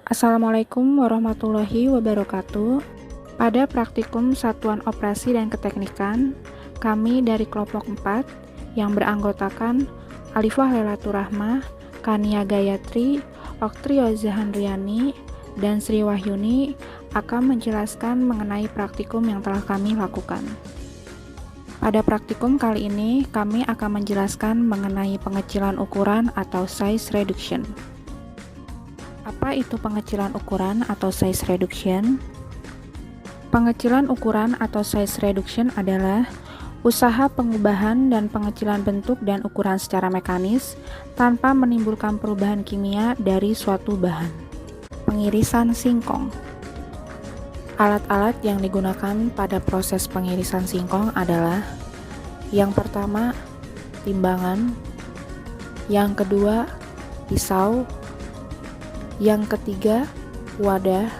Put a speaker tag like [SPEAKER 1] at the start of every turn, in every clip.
[SPEAKER 1] Assalamualaikum warahmatullahi wabarakatuh. Pada praktikum Satuan Operasi dan Keteknikan, kami dari kelompok 4 yang beranggotakan Alifah Lailatul Rahmah, Kania Gayatri, Oktri Zahandriani, dan Sri Wahyuni akan menjelaskan mengenai praktikum yang telah kami lakukan. Pada praktikum kali ini, kami akan menjelaskan mengenai pengecilan ukuran atau size reduction. Apa itu pengecilan ukuran atau size reduction? Pengecilan ukuran atau size reduction adalah usaha pengubahan dan pengecilan bentuk dan ukuran secara mekanis tanpa menimbulkan perubahan kimia dari suatu bahan. Pengirisan singkong. Alat-alat yang digunakan pada proses pengirisan singkong adalah yang pertama, timbangan, yang kedua, pisau, yang ketiga, wadah,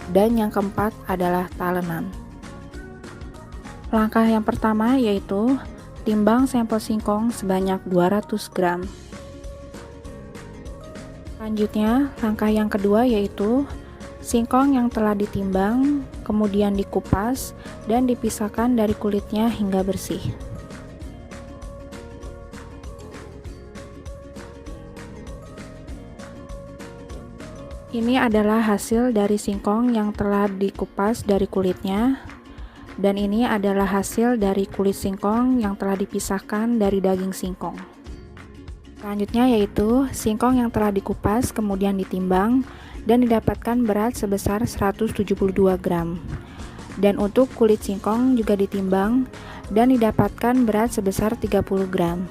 [SPEAKER 1] dan yang keempat adalah talenan. Langkah yang pertama yaitu timbang sampel singkong sebanyak 200 gram. Selanjutnya, langkah yang kedua yaitu singkong yang telah ditimbang, kemudian dikupas dan dipisahkan dari kulitnya hingga bersih. Ini adalah hasil dari singkong yang telah dikupas dari kulitnya, dan ini adalah hasil dari kulit singkong yang telah dipisahkan dari daging singkong. Selanjutnya yaitu singkong yang telah dikupas kemudian ditimbang dan didapatkan berat sebesar 172 gram. Dan untuk kulit singkong juga ditimbang dan didapatkan berat sebesar 30 gram.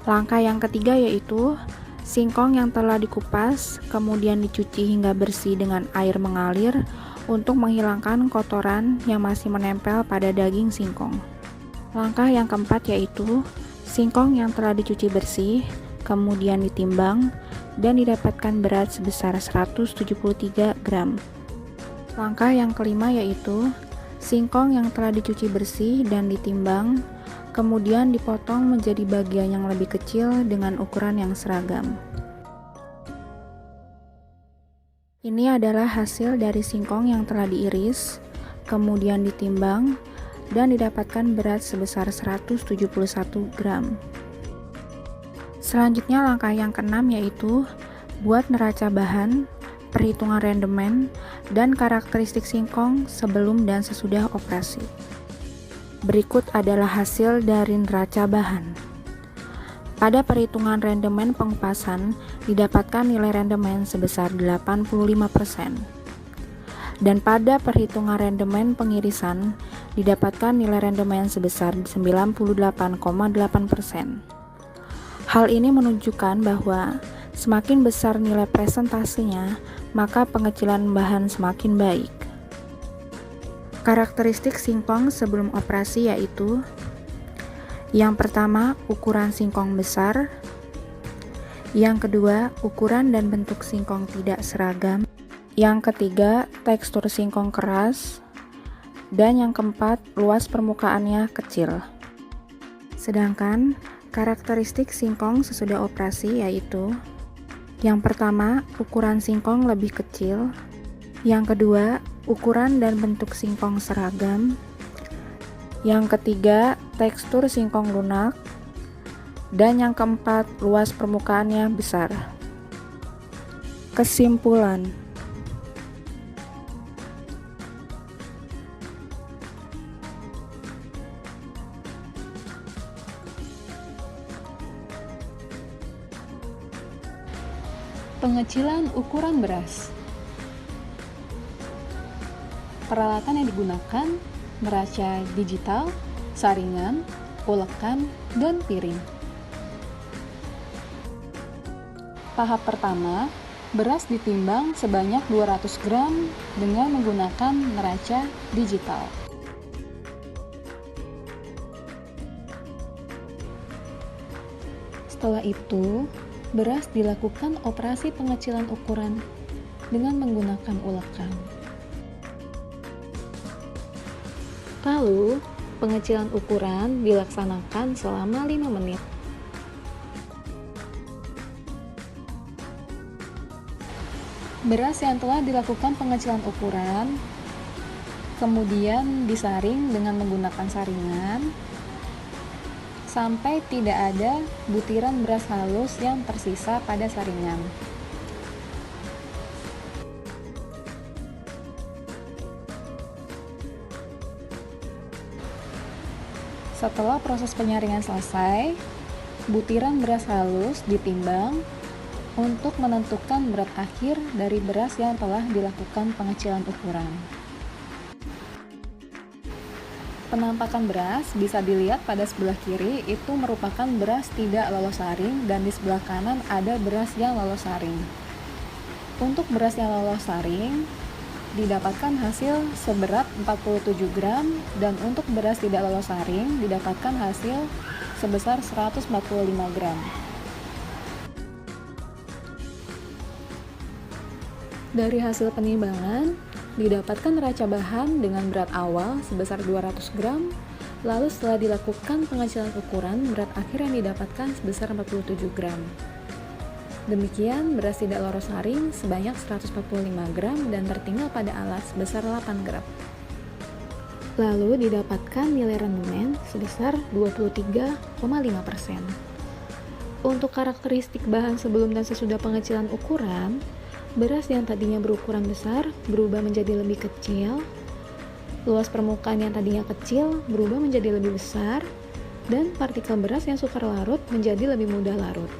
[SPEAKER 1] Langkah yang ketiga yaitu singkong yang telah dikupas kemudian dicuci hingga bersih dengan air mengalir untuk menghilangkan kotoran yang masih menempel pada daging singkong. Langkah yang keempat yaitu singkong yang telah dicuci bersih kemudian ditimbang dan didapatkan berat sebesar 173 gram. Langkah yang kelima yaitu singkong yang telah dicuci bersih dan ditimbang kemudian dipotong menjadi bagian yang lebih kecil dengan ukuran yang seragam. Ini adalah hasil dari singkong yang telah diiris, kemudian ditimbang, dan didapatkan berat sebesar 171 gram. Selanjutnya langkah yang keenam yaitu buat neraca bahan, perhitungan rendemen, dan karakteristik singkong sebelum dan sesudah operasi. Berikut adalah hasil dari neraca bahan. Pada perhitungan rendemen pengupasan, didapatkan nilai rendemen sebesar 85%. Dan pada perhitungan rendemen pengirisan, didapatkan nilai rendemen sebesar 98,8%. Hal ini menunjukkan bahwa semakin besar nilai presentasinya, maka pengecilan bahan semakin baik. Karakteristik singkong sebelum operasi yaitu yang pertama, ukuran singkong besar. Yang kedua, ukuran dan bentuk singkong tidak seragam. Yang ketiga, tekstur singkong keras. Dan yang keempat, luas permukaannya kecil. Sedangkan karakteristik singkong sesudah operasi yaitu yang pertama, ukuran singkong lebih kecil. Yang kedua, ukuran dan bentuk singkong seragam. Yang ketiga, tekstur singkong lunak. Dan yang keempat, luas permukaannya besar. Kesimpulan.
[SPEAKER 2] Pengecilan ukuran beras. Peralatan yang digunakan neraca digital, saringan, ulekan, dan piring. Tahap pertama, beras ditimbang sebanyak 200 gram dengan menggunakan neraca digital. Setelah itu, beras dilakukan operasi pengecilan ukuran dengan menggunakan ulekan. Lalu, pengecilan ukuran dilaksanakan selama 5 menit. Beras yang telah dilakukan pengecilan ukuran, kemudian disaring dengan menggunakan saringan, sampai tidak ada butiran beras halus yang tersisa pada saringan. Setelah proses penyaringan selesai, butiran beras halus ditimbang untuk menentukan berat akhir dari beras yang telah dilakukan pengecilan ukuran. Penampakan beras bisa dilihat pada sebelah kiri itu merupakan beras tidak lolos saring dan di sebelah kanan ada beras yang lolos saring. Untuk beras yang lolos saring didapatkan hasil seberat 47 gram dan untuk beras tidak lolos saring didapatkan hasil sebesar 145 gram. Dari hasil penimbangan, didapatkan neraca bahan dengan berat awal sebesar 200 gram, lalu setelah dilakukan pengecilan ukuran, berat akhir yang didapatkan sebesar 47 gram. Demikian, beras tidak lolos saring sebanyak 145 gram dan tertinggal pada alat sebesar 8 gram. Lalu didapatkan nilai rendemen sebesar 23,5%. Untuk karakteristik bahan sebelum dan sesudah pengecilan ukuran, beras yang tadinya berukuran besar berubah menjadi lebih kecil, luas permukaan yang tadinya kecil berubah menjadi lebih besar, dan partikel beras yang sukar larut menjadi lebih mudah larut.